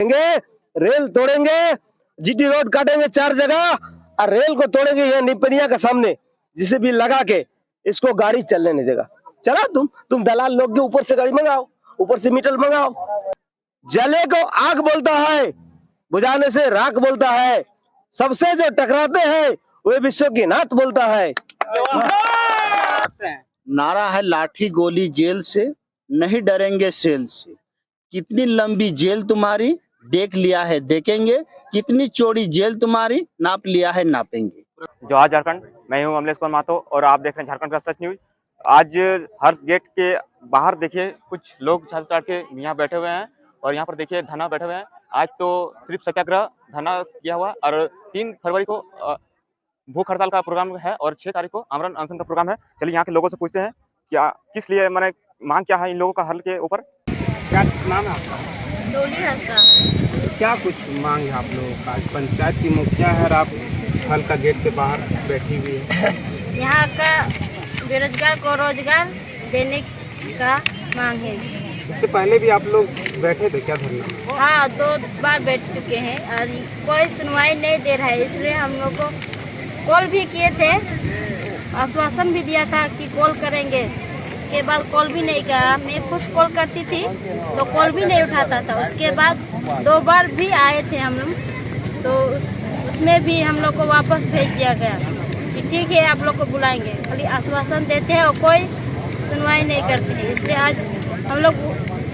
Rail तोड़ेंगे, GT road काटेंगे 4 जगह और रेल को तोड़ेंगे यहाँ निपनिया के सामने, जिसे भी लगा के इसको गाड़ी चलने नहीं देगा। चला तुम दलाल लोग के ऊपर से गाड़ी मंगाओ, ऊपर से मीटर मंगाओ। जले को आग बोलता है, बुझाने से राख बोलता है, सबसे जो टकराते हैं वे विश्व की नाथ बोलता है। नारा है लाठी गोली जेल से, नहीं डरेंगे सेल से। कितनी लंबी जेल तुम्हारी देख लिया है देखेंगे, कितनी चौड़ी जेल तुम्हारी नाप लिया है नापेंगे। जोहार झारखंड, मैं हूं अमलेश कुमार महतो और आप देख रहे हैं झारखंड का सच न्यूज। आज हर गेट के बाहर देखिए कुछ लोग छात्र काट के यहाँ बैठे हुए हैं और यहाँ पर देखिए धरना बैठे हुए हैं। आज तो सिर्फ सत्याग्रह धरना किया हुआ और 3 फरवरी को भूख हड़ताल का प्रोग्राम है और 6 तारीख को आमरण अनशन का प्रोग्राम है। चलिए यहाँ के लोगों से पूछते हैं क्या किस लिए मैंने मांग क्या है इन लोगों का हल के ऊपर। क्या नाम है आपका? डोली हंसदा। क्या कुछ मांग है आप लोगों का? आज पंचायत की मुखिया है और आप हल का गेट के बाहर बैठी हुई है। यहाँ का बेरोजगार को रोजगार देने का मांग है। इससे पहले भी आप लोग बैठे थे क्या धरना में? हाँ, 2 बार बैठ चुके हैं और कोई सुनवाई नहीं दे रहा है, इसलिए हम लोग को कॉल भी किए थे, आश्वासन भी दिया था कि कॉल करेंगे। उसके बाद कॉल भी नहीं किया। मैं खुद कॉल करती थी तो कॉल भी नहीं उठाता था। उसके बाद 2 बार भी आए थे हम लोग, तो उसमें भी हम लोग को वापस भेज दिया गया कि ठीक है आप लोग को बुलाएंगे। खाली आश्वासन देते हैं और कोई सुनवाई नहीं करते हैं। इसलिए आज हम लोग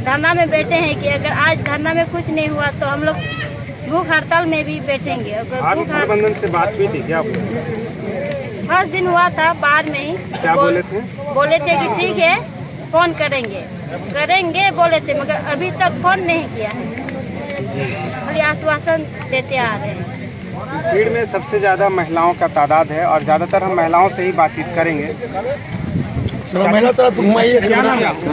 धरना में बैठे हैं कि अगर आज धरना में कुछ नहीं हुआ तो हम लोग भूख हड़ताल में भी बैठेंगे। अगर प्रबंधन से बात हुई थी क्या आप लोग? फर्स्ट दिन हुआ था, बाद में ही क्या बोले थे? बोले थे कि ठीक है फोन करेंगे बोले थे, मगर अभी तक फोन नहीं किया है, खाली आश्वासन देते आ रहे हैं। भीड़ में सबसे ज्यादा महिलाओं का तादाद है और ज्यादातर हम महिलाओं से ही बातचीत करेंगे। क्या नाम है आपका?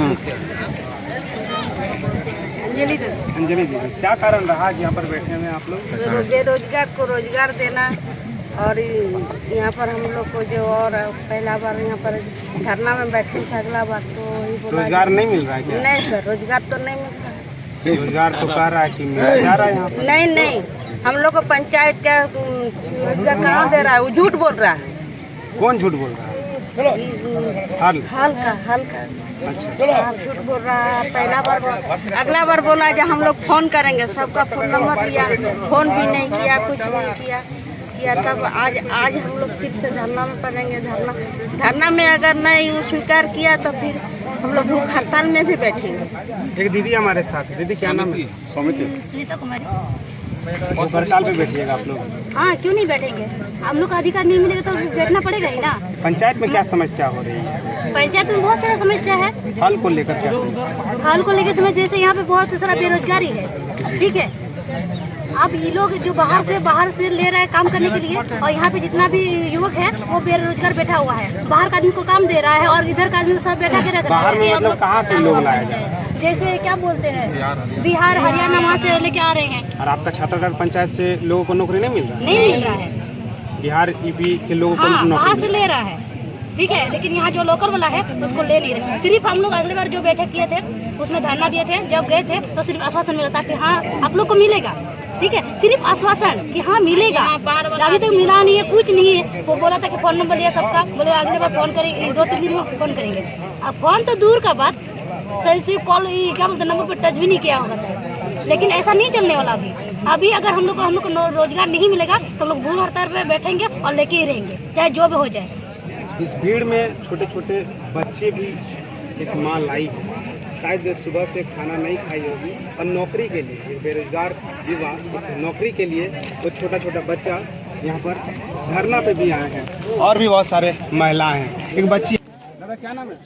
अंजलि दीदी, क्या कारण रहा आज यहाँ पर बैठने में आप लोग? बेरोजगार को रोजगार देना और यहाँ पर हम लोग को जो और पहला बार यहाँ पर धरना में बैठे थे, अगला बार तो वही बोला रोजगार नहीं मिल रहा है क्या? नहीं सर, रोजगार तो नहीं मिल रहा है। रोजगार तो कह रहा है कि मिल जा रहा है यहाँ पर। नहीं, हम लोग को पंचायत का रोजगार कहाँ दे रहा है, वो झूठ बोल रहा है। कौन झूठ बोल रहा है? हल का अच्छा, झूठ बोल रहा है। पहला बार अगला बार बोला जब हम लोग फोन करेंगे, सबका फोन नंबर लिया, फोन भी नहीं किया, कुछ नहीं किया। तब आज हम लोग फिर से धरना में पड़ेंगे। धरना में अगर नहीं स्वीकार किया तो फिर हम लोग भूख हड़ताल में भी बैठेंगे। एक दीदी हमारे साथ है। दीदी क्या नाम है? श्वेता कुमारी। भूख हड़ताल पे बैठिएगा आप लोग? हाँ, क्यों नहीं बैठेंगे? हम लोग का अधिकार नहीं मिलेगा तो बैठना पड़ेगा ही ना। पंचायत में क्या समस्या हो रही है? पंचायत में बहुत सारा समस्या है। हल को लेकर क्या समस्या? हाल को लेकर समझ, जैसे यहाँ पे बहुत सारा बेरोजगारी है, ठीक है। अब ये लोग जो बाहर से ले रहे हैं काम करने के लिए, और यहाँ पे जितना भी युवक है वो बेरोजगार बैठा हुआ है। बाहर का आदमी को काम दे रहा है और इधर का आदमी सब बैठा के रख रहा बाहर में है। मतलब कहाँ से लोग लाए जाए? जैसे क्या बोलते हैं, बिहार हरियाणा वहाँ से लेके आ रहे हैं। और आपका छत्तीसगढ़ पंचायत से लोगों को नौकरी नहीं मिल रहा है? नहीं मिल रहा है। बिहार यूपी के लोगों को हाँ, वहाँ नौकरी से ले रहा है, ठीक है। लेकिन यहाँ जो लोकल वाला है उसको ले नहीं रहे। सिर्फ हम लोग अगले बार जो बैठक किए थे उसमें धरना दिए थे, जब गए थे तो सिर्फ आश्वासन मिला था कि हाँ आप लोग को मिलेगा, ठीक है। सिर्फ आश्वासन कि हाँ मिलेगा, अभी तक मिला नहीं है, कुछ नहीं है। वो बोला था कि फोन नंबर लिया सबका, बोले अगले बार फोन करेंगे, 2-3 दिन में फोन करेंगे। अब फोन तो दूर का बात, सिर्फ कॉल क्या बोलते नंबर पर टच भी नहीं किया होगा शायद। लेकिन ऐसा नहीं चलने वाला अभी अगर हम लोग को रोजगार नहीं मिलेगा तो लोग भूख हड़ताल पे बैठेंगे और लेके ही रहेंगे, चाहे जो भी हो जाए। इस भीड़ में छोटे छोटे बच्चे भी एक माँ लाई है, शायद सुबह से खाना नहीं खाई होगी और नौकरी के लिए बेरोजगार युवा नौकरी के लिए वो छोटा बच्चा यहाँ पर धरना पे भी आए हैं और भी बहुत सारे महिलाएं हैं। एक बच्ची, दादा क्या नाम है?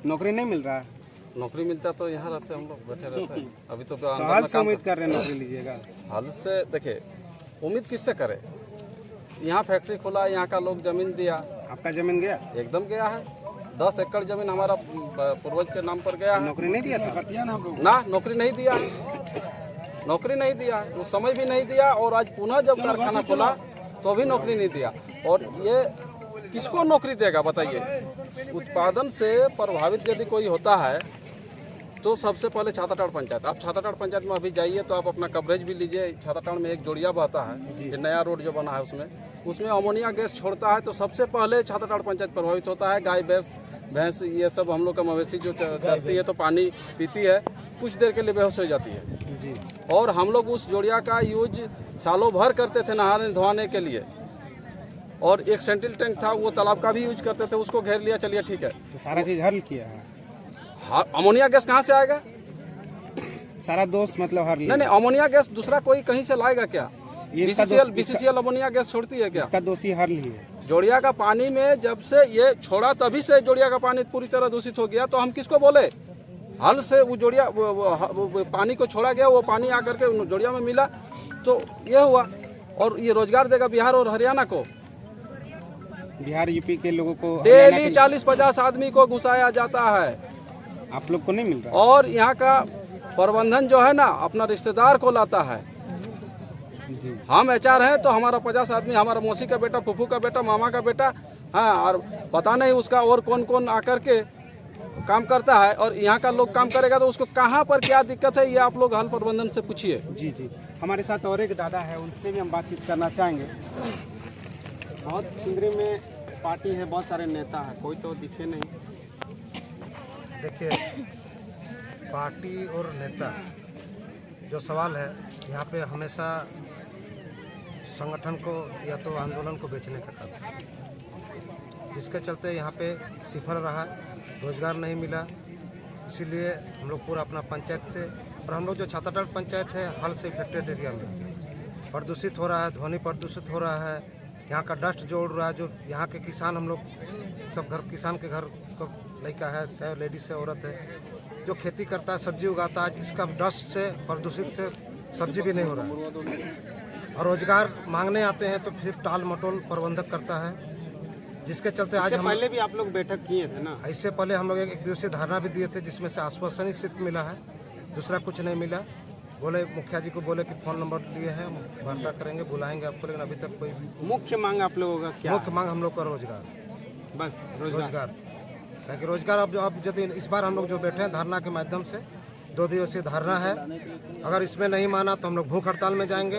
नौकरी नहीं मिल रहा है? नौकरी मिलता तो यहाँ रहते हम लोग बैठे रहते। अभी तो हाल से उम्मीद कर रहे हैं नौकरी लीजिएगा? हाल से देखिए उम्मीद किससे करे? यहाँ फैक्ट्री खोला, यहाँ का लोग जमीन दिया। आपका जमीन गया? एकदम गया है। 10 एकड़ जमीन हमारा पूर्वज के नाम पर गया है। नौकरी नहीं दिया था? ना, नौकरी नहीं दिया, नौकरी नहीं दिया, उस समय भी नहीं दिया। और आज पुनः जब कारखाना खोला तो भी नौकरी नहीं दिया। और ये किसको नौकरी देगा बताइए? उत्पादन से प्रभावित यदि कोई होता है तो सबसे पहले छाताटाड़ पंचायत, आप छाताटाड़ पंचायत में अभी जाइए तो आप अपना कवरेज भी लीजिए। छाताटाड़ में एक जोड़िया बहता है, ये नया रोड जो बना है उसमें अमोनिया गैस छोड़ता है, तो सबसे पहले छाताटाड़ पंचायत प्रभावित होता है। गाय भैंस ये सब हम लोग का मवेशी जो चलती है तो पानी पीती है, कुछ देर के लिए बेहोश हो जाती है जी। और हम लोग उस जोड़िया का यूज सालों भर करते थे नहाने धोने के लिए, और एक सेंट्रल टैंक था वो तालाब का भी यूज करते थे, उसको घेर लिया, चलिए ठीक है। तो सारा चीज हल किया है, अमोनिया गैस कहाँ से आएगा? सारा दोस्त मतलब हर नहीं, अमोनिया गैस दूसरा कोई कहीं से लाएगा क्या? बीसीसीएल अमोनिया गैस छोड़ती है क्या? इसका दोषी हर ली है। जोड़िया का पानी में जब से ये छोड़ा तभी से जोड़िया का पानी पूरी तरह दूषित हो गया, तो हम किसको बोले? हल से वो जोड़िया वो पानी को छोड़ा गया, वो पानी आकर के जोड़िया में मिला तो ये हुआ। और ये रोजगार देगा बिहार और हरियाणा को। बिहार यूपी के लोगों को डेली 40-50 आदमी को घुसाया जाता है, आप लोग को नहीं मिल रहा। और यहाँ का प्रबंधन जो है ना अपना रिश्तेदार को लाता है जी। हम एचआर हैं तो हमारा 50 आदमी, हमारा मौसी का बेटा, फूफू का बेटा, मामा का बेटा, हाँ, और पता नहीं उसका और कौन कौन आकर के काम करता है। और यहाँ का लोग काम करेगा तो उसको कहाँ पर क्या दिक्कत है ये आप लोग हल प्रबंधन से पूछिए। जी जी, हमारे साथ और एक दादा है, उनसे भी हम बातचीत करना चाहेंगे। बहुत सिंदरी में पार्टी है, बहुत सारे नेता है, कोई तो दिखे नहीं। देखिए, पार्टी और नेता जो सवाल है यहाँ पे हमेशा संगठन को या तो आंदोलन को बेचने का काम, जिसके चलते यहाँ पे विफल रहा, रोजगार नहीं मिला। इसीलिए हम लोग पूरा अपना पंचायत से, और हम लोग जो छाताटाड़ पंचायत है हल से इफेक्टेड एरिया में प्रदूषित हो रहा है, ध्वनि प्रदूषित हो रहा है, यहाँ का डस्ट जो उड़ रहा है, जो यहाँ के किसान, हम लोग सब घर किसान के घर को लड़का है, चाहे लेडीज है, औरत है, जो खेती करता है, सब्जी उगाता है, इसका डस्ट से प्रदूषित से सब्जी भी नहीं हो रहा है। और रोजगार मांगने आते हैं तो फिर टाल मटोल प्रबंधक करता है, जिसके चलते आज हम पहले भी आप लोग बैठक किए थे ना? इससे पहले हम लोग एक दिवसीय धरना भी दिए थे, जिसमें से आश्वासन ही सिर्फ मिला है, दूसरा कुछ नहीं मिला। बोले मुखिया जी को बोले कि फ़ोन नंबर लिए हैं, वार्ता करेंगे, बुलाएंगे आपको, लेकिन अभी तक कोई मुख्य मांग आप लोगों का क्या? मुख्य मांग हम लोग का रोजगार, बस रोजगार। ताकि रोजगार अब यदि इस बार हम लोग जो बैठे हैं धरना के माध्यम से, 2 दिवसीय धरना है, अगर इसमें नहीं माना तो हम लोग भूख हड़ताल में जाएंगे।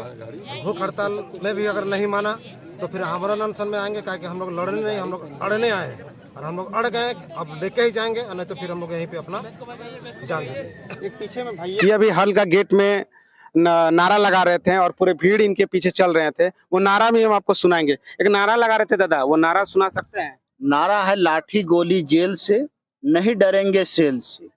भूख हड़ताल में भी अगर नहीं माना तो फिर आमरण अनशन में आएंगे, क्योंकि हम लोग लड़ने नहीं, हम लोग अड़ने आए हैं, और हम लोग अड़ गए, अब लेके ही जाएंगे, नहीं तो फिर हम लोग यहीं पे अपना जान देंगे। एक पीछे में भाई ये अभी हल का गेट में नारा लगा रहे थे और पूरे भीड़ इनके पीछे चल रहे थे, वो नारा भी हम आपको सुनाएंगे। एक नारा लगा रहे थे दादा, वो नारा सुना सकते हैं? नारा है, लाठी गोली जेल से, नहीं डरेंगे सेल से।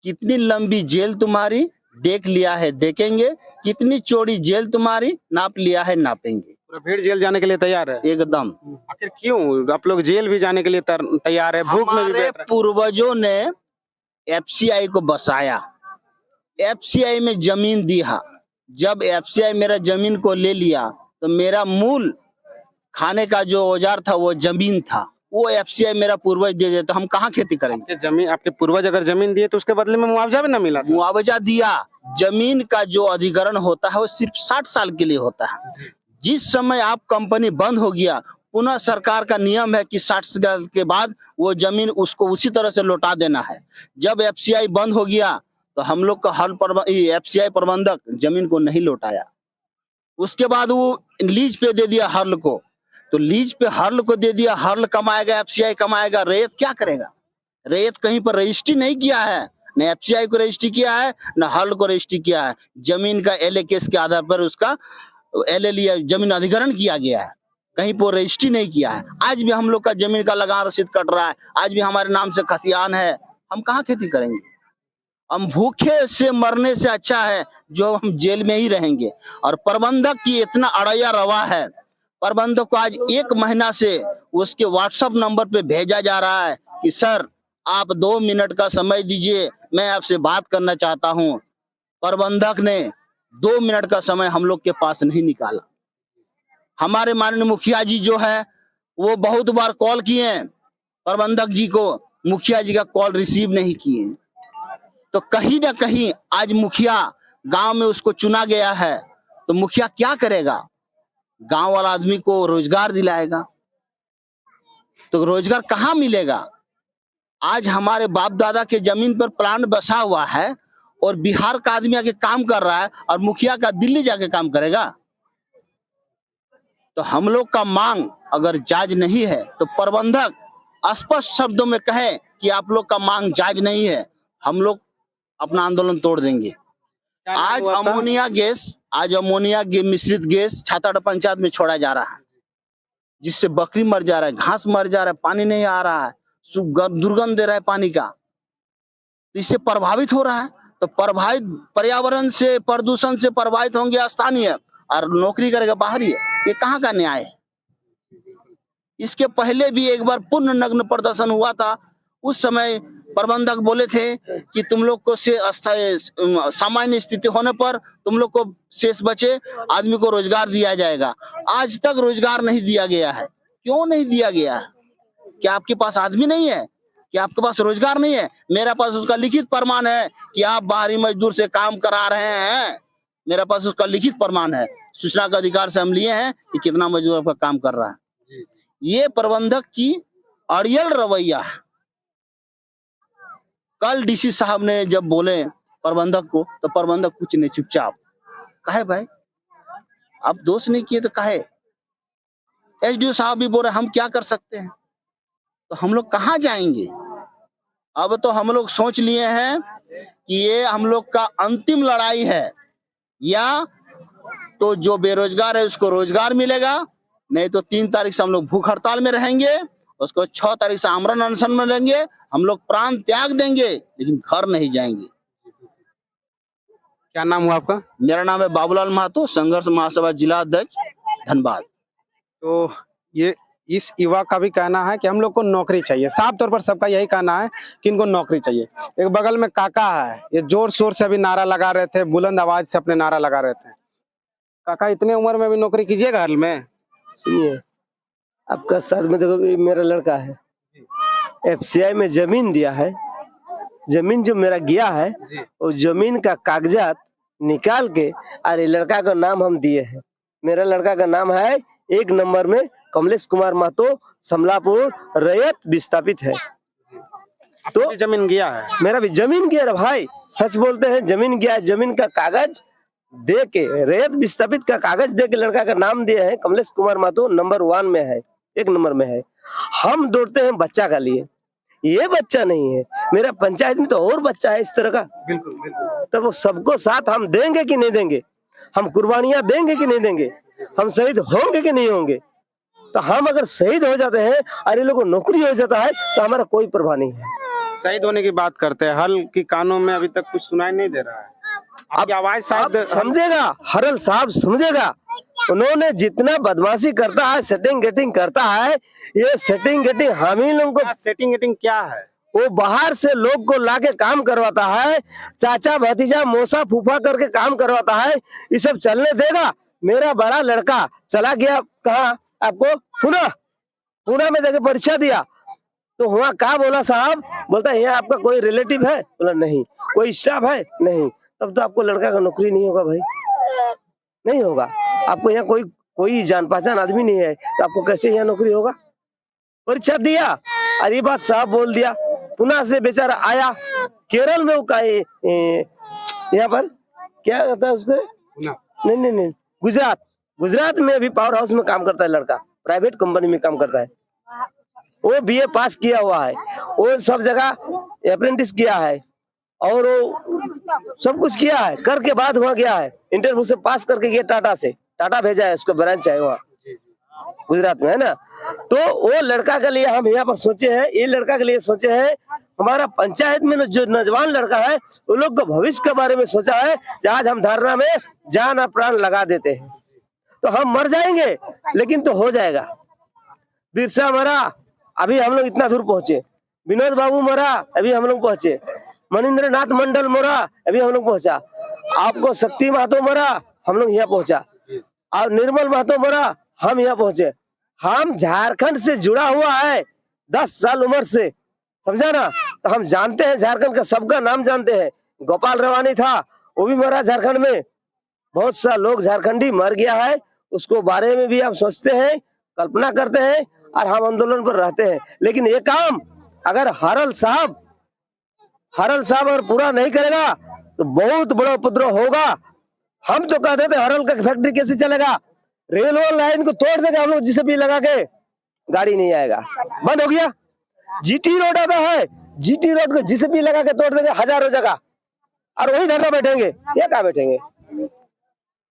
कितनी लंबी जेल तुम्हारी देख लिया है देखेंगे, कितनी चौड़ी जेल तुम्हारी नाप लिया है नापेंगे। पूरा भीड़ जेल जाने के लिए तैयार है एकदम। आखिर क्यों आप लोग जेल भी जाने के लिए तैयार है? भूख में भी हमारे बैठ रहे हैं। पूर्वजों ने एफसीआई को बसाया, एफसीआई में जमीन दिया। जब एफसीआई मेरा जमीन को ले लिया तो मेरा मूल खाने का जो औजार था वो जमीन था, वो एफसीआई मेरा पूर्वज दे देता, हम कहाँ खेती करेंगे? आपके पूर्वज अगर जमीन दिए तो उसके बदले में मुआवजा भी ना मिला? मुआवजा दिया। जमीन का जो अधिग्रहण होता है वो सिर्फ 60 साल के लिए होता है। जिस समय आप कंपनी बंद हो गया, पुनः सरकार का नियम है कि 60 साल के बाद वो जमीन उसको उसी तरह से लौटा देना है। जब एफसीआई बंद हो गया तो हम लोग का एफसीआई प्रबंधक जमीन को नहीं लौटाया। उसके बाद वो लीज पे दे दिया हर्ल को, तो लीज पे हर्ल को दे दिया, हर्ल कमाएगा, एफसीआई कमाएगा, रैयत क्या करेगा? रैयत कहीं पर रजिस्ट्री नहीं किया है, न एफसीआई को रजिस्ट्री किया है, न हर्ल को रजिस्ट्री किया है। जमीन का एलए केस के आधार पर उसका एलए लिया, जमीन अधिग्रहण किया गया है, कहीं पर रजिस्ट्री नहीं किया है। आज भी हम लोग का जमीन का लगान रसीद कट रहा है, आज भी हमारे नाम से खतियान है, हम कहाँ खेती करेंगे? हम भूखे से मरने से अच्छा है जो हम जेल में ही रहेंगे। और प्रबंधक की इतना अड़ैया रवा है, प्रबंधक को आज 1 महीना से उसके व्हाट्सएप नंबर पे भेजा जा रहा है कि सर आप 2 मिनट का समय दीजिए, मैं आपसे बात करना चाहता हूं। प्रबंधक ने 2 मिनट का समय हम लोग के पास नहीं निकाला। हमारे माननीय मुखिया जी जो है वो बहुत बार कॉल किए प्रबंधक जी को, मुखिया जी का कॉल रिसीव नहीं किए। तो कहीं ना कहीं आज मुखिया गांव में उसको चुना गया है, तो मुखिया क्या करेगा? गांव वाला आदमी को रोजगार दिलाएगा, तो रोजगार कहाँ मिलेगा? आज हमारे बाप दादा के जमीन पर प्लांट बसा हुआ है और बिहार का आदमी आके काम कर रहा है और मुखिया का दिल्ली जाके काम करेगा। तो हम लोग का मांग अगर जायज नहीं है तो प्रबंधक स्पष्ट शब्दों में कहे कि आप लोग का मांग जायज नहीं है, हम लोग अपना आंदोलन तोड़ देंगे। आज अमोनिया मिश्रित गैस छाताड़ा पंचायत में छोड़ा जा रहा है, जिससे बकरी मर जा रहा है, घास मर जा रहा है, पानी नहीं आ रहा है, दुर्गंध दे रहा है पानी का, तो इससे प्रभावित हो रहा है। तो प्रभावित पर्यावरण से, प्रदूषण से प्रभावित होंगे स्थानीय और नौकरी करेगा बाहरी, ये कहाँ का न्याय है? इसके पहले भी एक बार पूर्ण नग्न प्रदर्शन हुआ था, उस समय प्रबंधक बोले थे कि तुम लोग को से सामान्य स्थिति होने पर तुम लोग को शेष बचे आदमी को रोजगार दिया जाएगा। आज तक रोजगार नहीं दिया गया है। क्यों नहीं दिया गया है? क्या आपके पास आदमी नहीं है? क्या आपके पास रोजगार नहीं है? मेरे पास उसका लिखित प्रमाण है कि आप बाहरी मजदूर से काम करा रहे हैं, मेरे पास उसका लिखित प्रमाण है, सूचना का अधिकार से हम लिए हैं कि कितना मजदूर आपका काम कर रहा है। ये प्रबंधक की अड़ियल रवैया है। कल डीसी साहब ने जब बोले प्रबंधक को, तो प्रबंधक कुछ नहीं, चुपचाप कहे भाई आप दोष नहीं किए तो कहे। एसडीओ साहब भी बोल रहे हम क्या कर सकते हैं, तो हम लोग कहाँ जाएंगे? अब तो हम लोग सोच लिए हैं कि ये हम लोग का अंतिम लड़ाई है, या तो जो बेरोजगार है उसको रोजगार मिलेगा, नहीं तो 3 तारीख से हम लोग भूख हड़ताल में रहेंगे, उसको 6 तारीख से आमरण अनशन में लेंगे, हम लोग प्राण त्याग देंगे लेकिन घर नहीं जाएंगे। क्या नाम हुआ आपका? मेरा नाम है बाबूलाल महतो, संघर्ष महासभा जिला अध्यक्ष, धनबाद। तो ये इस युवा का भी कहना है कि हम लोग को नौकरी चाहिए, साफ तौर पर सबका यही कहना है कि इनको नौकरी चाहिए। एक बगल में काका है, ये जोर शोर से अभी नारा लगा रहे थे, बुलंद आवाज से अपने नारा लगा रहे थे। काका इतने उम्र में भी नौकरी कीजिएगा हाल में? सुनिए, आपका साथ में देखो मेरा लड़का है, एफसीआई में जमीन दिया है, जमीन जो मेरा गया है वो जमीन का कागजात निकाल के अरे लड़का का नाम हम दिए हैं। मेरा लड़का का नाम है 1 नंबर में कमलेश कुमार महतो, समलापुर रैयत विस्थापित है। तो जमीन गया है? मेरा भी जमीन गया है भाई, सच बोलते हैं, जमीन गया है। जमीन का कागज दे के, रैयत विस्थापित का कागज दे के लड़का का नाम दिए हैं, कमलेश कुमार महतो नंबर 1 में है, 1 नंबर में है। हम दौड़ते हैं बच्चा का लिए, ये बच्चा नहीं है। मेरा पंचायत में तो और बच्चा है इस तरह का। बिल्कुल बिल्कुल। तो वो सबको साथ हम देंगे कि नहीं देंगे? हम कुर्बानियां देंगे कि नहीं देंगे? हम शहीद होंगे कि नहीं होंगे? तो हम अगर शहीद हो जाते हैं और ये लोगों को नौकरी हो जाता है तो हमारा कोई परवाह नहीं है। शहीद होने की बात करते हैं, हल की कानों में अभी तक कुछ सुनाई नहीं दे रहा है। आपकी आवाज शायद समझेगा, हरल साहब समझेगा। उन्होंने जितना बदमाशी करता है, सेटिंग गेटिंग करता है, ये सेटिंग गेटिंग हम ही लोगों को। सेटिंग गेटिंग क्या है? वो बाहर से लोग को लाके काम करवाता है, चाचा भतीजा मौसा फूफा करके काम करवाता है। ये सब चलने देगा? मेरा बड़ा लड़का चला गया कहाँ आपको? पुणे में जाके परीक्षा दिया, तो वहाँ क्या बोला साहब? बोलता है यहाँ आपका कोई रिलेटिव है? बोला नहीं। कोई स्टाफ है? नहीं। तब तो आपको लड़का का नौकरी नहीं होगा भाई, नहीं होगा। आपको यहाँ कोई जान पहचान आदमी नहीं है, तो आपको कैसे यहाँ नौकरी होगा? परीक्षा दिया और ये बात साहब बोल दिया। पुणे से बेचारा आया, केरल में वो का यहाँ पर क्या कहता है उसको? नहीं, गुजरात में भी पावर हाउस में काम करता है लड़का, प्राइवेट कंपनी में काम करता है। वो बीए पास किया हुआ है, वो सब जगह अप्रेंटिस किया है और वो सब कुछ किया है, करके बाद वहाँ गया है, इंटरव्यू से पास करके गया, टाटा भेजा है, उसका ब्रांच है वहाँ गुजरात में, है ना। तो वो लड़का के लिए हम यहाँ पर सोचे हैं, ये लड़का के लिए सोचे हैं। हमारा पंचायत में जो नौजवान लड़का है वो लोग का भविष्य के बारे में सोचा है। आज हम धरना में जान और प्राण लगा देते हैं तो हम मर जाएंगे, लेकिन तो हो जाएगा। बिरसा मरा, अभी हम लोग इतना दूर पहुंचे। विनोद बाबू मरा, अभी हम लोग पहुंचे। मनिंद्र नाथ मंडल मरा, अभी हम लोग पहुंचा। आपको शक्ति महतो मरा, हम लोग यहाँ पहुंचा। और निर्मल महतो मरा, हम यहाँ पहुंचे। हम झारखंड से जुड़ा हुआ है 10 साल उम्र से, समझा ना। तो हम जानते हैं झारखंड का, सबका नाम जानते हैं। गोपाल रवानी था, वो भी मरा झारखंड में। बहुत सा लोग झारखंडी मर गया है, उसको बारे में भी आप सोचते हैं, कल्पना करते हैं और हम आंदोलन पर रहते हैं। लेकिन ये काम अगर हरल साहब अगर पूरा नहीं करेगा तो बहुत बड़ा उपद्रव होगा। हम तो कहते थे हरल का फैक्ट्री कैसे चलेगा, रेलवे लाइन को तोड़ देगा हम लोग, जिसे भी लगा के गाड़ी नहीं आएगा, बंद हो गया। जीटी रोड आता है, जीटी रोड को जिसे भी लगा के तोड़ देंगे हजारों जगह, और वही धरना बैठेंगे। ये क्या बैठेंगे,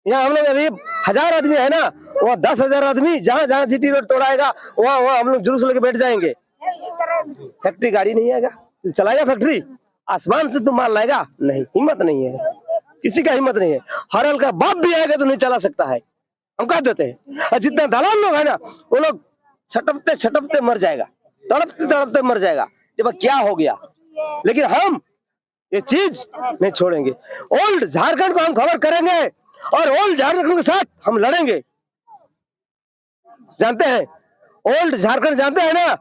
यहाँ हम लोग अभी 1000 आदमी है ना, वहाँ 10,000 आदमी, जहाँ जहाँ जीटी रोड तोड़ाएगा वहाँ हम लोग जुलूस लेके बैठ जाएंगे। फैक्ट्री गाड़ी नहीं आएगा, चलाएगा फैक्ट्री, आसमान से तुम माल लाएगा नहीं, हिम्मत नहीं है, किसी का हिम्मत नहीं है। हरल का बाप भी आएगा तो नहीं चला सकता है, हम कह देते हैं। और जितना दलाल लोग है ना, वो लोग छटपते छटपते मर जाएगा, तड़पते तड़पते मर जाएगा, जब क्या हो गया। लेकिन हम ये चीज नहीं छोड़ेंगे। ओल्ड झारखंड को हम खबर करेंगे और ओल्ड झारखंड के साथ हम लड़ेंगे। जानते हैं ओल्ड झारखंड, जानते हैं ना,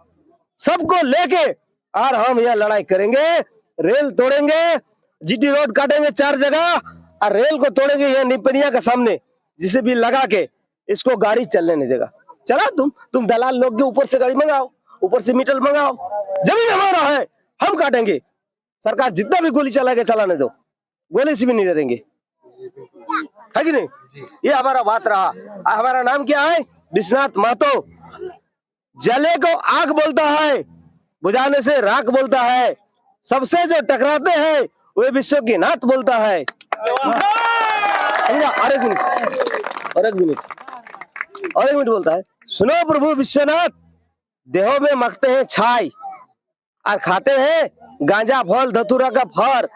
सबको लेके और हम यह लड़ाई करेंगे। रेल तोड़ेंगे, जीटी रोड काटेंगे 4 जगह, और रेल को तोड़ेंगे यहाँ निपनिया के सामने, जिसे भी लगा के इसको गाड़ी चलने नहीं देगा। चला तुम दलाल लोग के ऊपर से गाड़ी मंगाओ, ऊपर से मीटर मंगाओ, जमीन हमारा है, हम काटेंगे। सरकार जितना भी गोली चला के चलाने दो, गोली से भी नहीं डरेंगे, है कि नहीं। ये हमारा बात रहा। हमारा नाम क्या है, विश्वनाथ महतो। जले को आग बोलता है, बुझाने से राख बोलता है, सबसे जो टकराते हैं वे विश्व की नाथ बोलता है। और एक मिनट बोलता है, सुनो प्रभु विश्वनाथ, देहों में मखते हैं छाई और खाते हैं गांजा फल धतूरा का फर।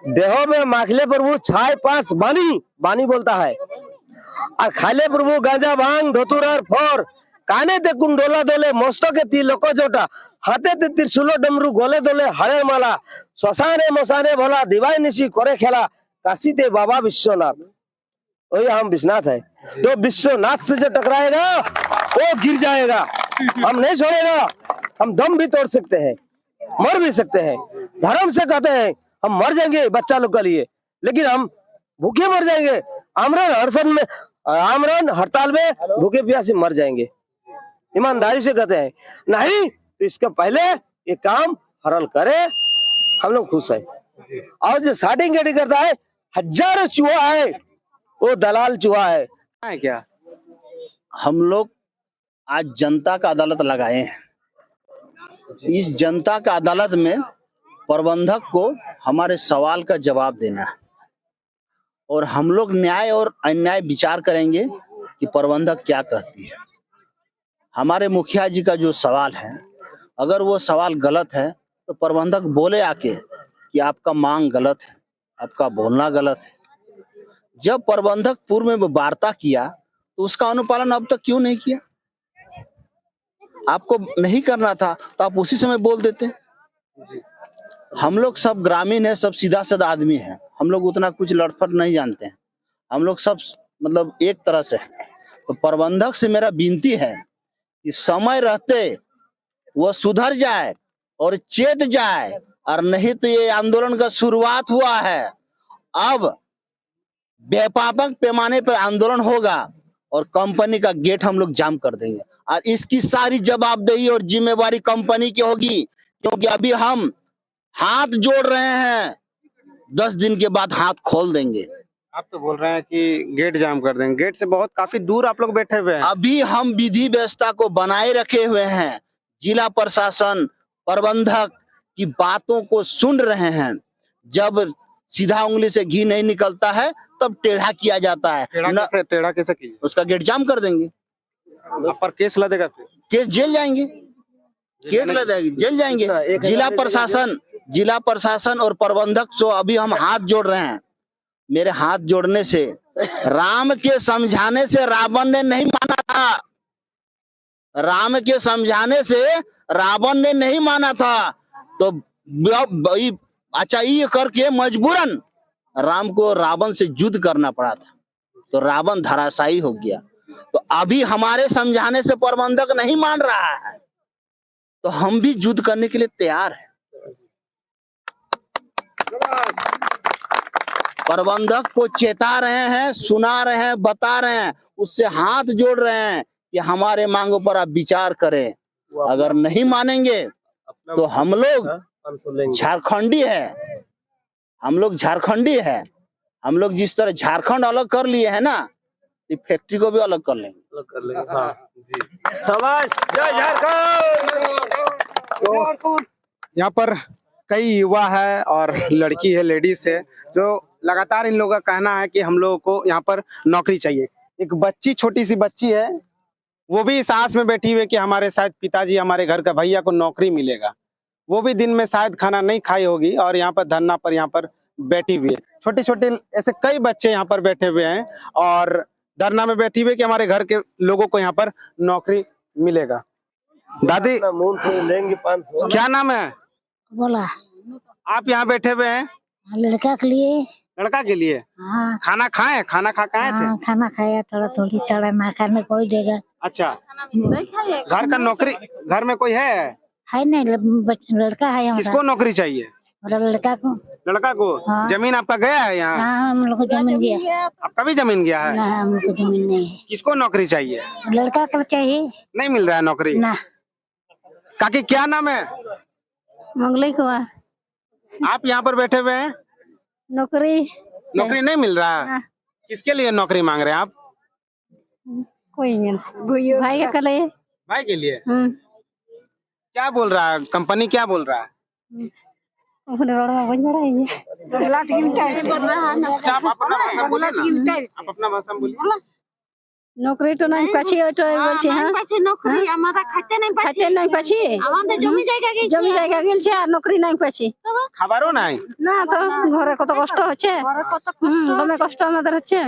देहों में माखले प्रभु छाई पास बानी बोलता है, और खाले प्रभु गांजा भांग धतूरा और फर। काने ते कुंडोला दोले मस्तो के ती लोको जोटा, हाथे ते त्रिशूलो डमरू गोले दोले हरे माला। श्मशाने मशाने भोला दिवाई निशी करे खेला, काशी ते बाबा विश्वनाथ। वही हम विश्वनाथ है। तो विश्वनाथ से जो टकराएगा वो गिर जाएगा, हम नहीं छोड़ेगा। हम दम भी तोड़ सकते हैं, मर भी सकते हैं। धर्म से कहते हैं हम मर जाएंगे बच्चा लोग के लिए, लेकिन हम भूखे मर जाएंगे। आमरण हड़ताल में भूखे प्यासे मर जाएंगे, ईमानदारी से कहते हैं। नहीं तो इसके पहले ये काम हरल करे, हम लोग खुश है। और जो स्टार्टिंग गेटिंग करता है, हजारों चूहा है, वो दलाल चूहा है क्या। हम लोग आज जनता का अदालत लगाए हैं। इस जनता का अदालत में प्रबंधक को हमारे सवाल का जवाब देना है, और हम लोग न्याय और अन्याय विचार करेंगे कि प्रबंधक क्या कहती है। हमारे मुखिया जी का जो सवाल है, अगर वो सवाल गलत है तो प्रबंधक बोले आके कि आपका मांग गलत है, आपका बोलना गलत है। जब प्रबंधक पूर्व में वार्ता किया तो उसका अनुपालन अब तक क्यों नहीं किया? आपको नहीं करना था तो आप उसी समय बोल देते। हम लोग सब ग्रामीण है, सब सीधा साधा आदमी है, हम लोग उतना कुछ लड़फट नहीं जानते हैं, हम लोग सब मतलब एक तरह से है। तो प्रबंधक से मेरा विनती है कि समय रहते वो सुधर जाए और चेत जाए, और नहीं तो ये आंदोलन का शुरुआत हुआ है, अब व्यापक पैमाने पर आंदोलन होगा और कंपनी का गेट हम लोग जाम कर देंगे। और इसकी सारी जवाबदेही और जिम्मेवारी कंपनी की होगी, क्योंकि अभी हम हाथ जोड़ रहे हैं, 10 दिन के बाद हाथ खोल देंगे। आप तो बोल रहे हैं कि गेट जाम कर देंगे, गेट से बहुत काफी दूर आप लोग बैठे हुए हैं। अभी हम विधि व्यवस्था को बनाए रखे हुए हैं, जिला प्रशासन प्रबंधक की बातों को सुन रहे हैं। जब सीधा उंगली से घी नहीं निकलता है तब टेढ़ा किया जाता है। टेढ़ा कैसे किया? उसका गेट जाम कर देंगे, आप पर केस लदेगा, फिर केस जेल जाएंगे, केस लदेगी, जेल जाएंगे। जिला प्रशासन और प्रबंधक से अभी हम हाथ जोड़ रहे हैं। मेरे हाथ जोड़ने से, राम के समझाने से रावण ने नहीं माना था, राम के समझाने से रावण ने नहीं माना था। तो अच्छा ये करके मजबूरन राम को रावण से युद्ध करना पड़ा था, तो रावण धराशायी हो गया। तो अभी हमारे समझाने से प्रबंधक नहीं मान रहा है, तो हम भी युद्ध करने के लिए तैयार हैं। प्रबंधक को चेता रहे हैं, सुना रहे हैं, बता रहे हैं, उससे हाथ जोड़ रहे हैं कि हमारे मांगों पर आप विचार करें। अगर नहीं मानेंगे तो हम लोग 500 लेंगे। झारखंडी है, हम लोग झारखंडी है। हम लोग जिस तरह झारखंड अलग कर लिए है ना, ये फैक्ट्री को भी अलग कर लेंगे। अलग कर लेंगे। हाँ जी, शाबाश, जय झारखंड। तो यहाँ पर कई युवा है और लड़की है, लेडीज है, जो लगातार इन लोगों का कहना है कि हम लोगों को यहाँ पर नौकरी चाहिए। एक बच्ची, छोटी सी बच्ची है, वो भी इस आस में बैठी हुई है कि हमारे शायद पिताजी, हमारे घर का भैया को नौकरी मिलेगा। वो भी दिन में शायद खाना नहीं खाई होगी और यहाँ पर धरना पर यहाँ पर बैठी हुई है। छोटे छोटे ऐसे कई बच्चे यहाँ पर बैठे हुए हैं और धरना में बैठी हुई है कि हमारे घर के लोगों को यहाँ पर नौकरी मिलेगा। दादी, अपना मुंह से लेंगे 500। क्या नाम है? बोला आप यहाँ बैठे हुए हैं लड़का के लिए। लड़का के लिए? हाँ खाना खाए? खाना खा के आए थे? हाँ, खाना खाया, थोड़ा थोड़ी थोड़ा ना खाने कोई देगा। अच्छा, घर का नौकरी, घर में कोई है नहीं, लड़का है हमारा। किसको नौकरी चाहिए? लड़का को। लड़का को? हाँ। जमीन आपका गया है यहाँ? हाँ, हम लोग को जमीन गया। आपका भी जमीन गया है? ना, हम लोग को जमीन नहीं है। किसको नौकरी चाहिए? लड़का को चाहिए। नहीं मिल रहा है नौकरी? ना। काकी, क्या नाम है? मंगली कुमार। आप यहाँ पर बैठे हुए हैं, नौकरी नौकरी नहीं मिल रहा है? हाँ। किसके लिए नौकरी मांग रहे हैं आप? कोई नहीं, भाई का लिए। भाई के लिए? क्या बोल रहा है कंपनी, क्या बोल रहा है? अच्छा, आप अपना भाषा बोलिए ना, आप अपना भाषा में बोलिए। नौकरी तो नहीं पाछी, तो बोलछे हां पाछी नौकरी हमारा खाते नहीं पाछी আমাদের জমি জায়গা গেলছে আর नौकरी नहीं पाछी। खबरों नहीं না তো ঘরে কত কষ্ট হচ্ছে, দমে কষ্ট আমাদের হচ্ছে।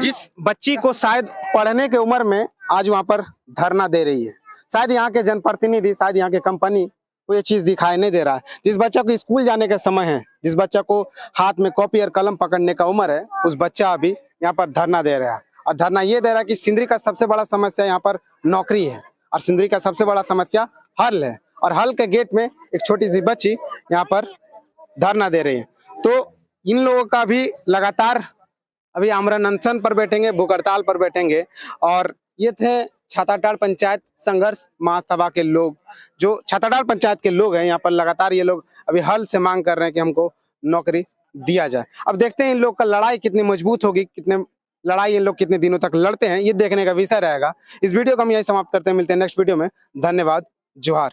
जिस बच्ची को शायद पढ़ने के उम्र में आज वहाँ पर धरना दे रही है, शायद यहाँ के जनप्रतिनिधि, शायद यहाँ के कंपनी को ये चीज दिखाई नहीं दे रहा है। जिस बच्चा को स्कूल जाने का समय है, जिस बच्चा को हाथ में कॉपी और कलम पकड़ने का उम्र है, उस बच्चा अभी यहाँ पर धरना दे रहा है। और धरना ये दे रहा है कि सिंदरी का सबसे बड़ा समस्या यहाँ पर नौकरी है और सिंदरी का सबसे बड़ा समस्या हल है। और हल के गेट में एक छोटी सी बच्ची यहाँ पर धरना दे रही है। तो इन लोगों का भी लगातार अभी आमरण अनशन पर बैठेंगे, भूख हड़ताल पर बैठेंगे। और ये थे छाताडाल पंचायत संघर्ष महासभा के लोग, जो छाताडाल पंचायत के लोग हैं। यहाँ पर लगातार ये लोग अभी हल से मांग कर रहे हैं कि हमको नौकरी दिया जाए। अब देखते हैं इन लोग का लड़ाई कितनी मजबूत होगी, कितने लड़ाई इन लोग कितने दिनों तक लड़ते हैं, ये देखने का विषय रहेगा। इस वीडियो को हम यही समाप्त करते हैं, मिलते हैं नेक्स्ट वीडियो में। धन्यवाद, जोहार।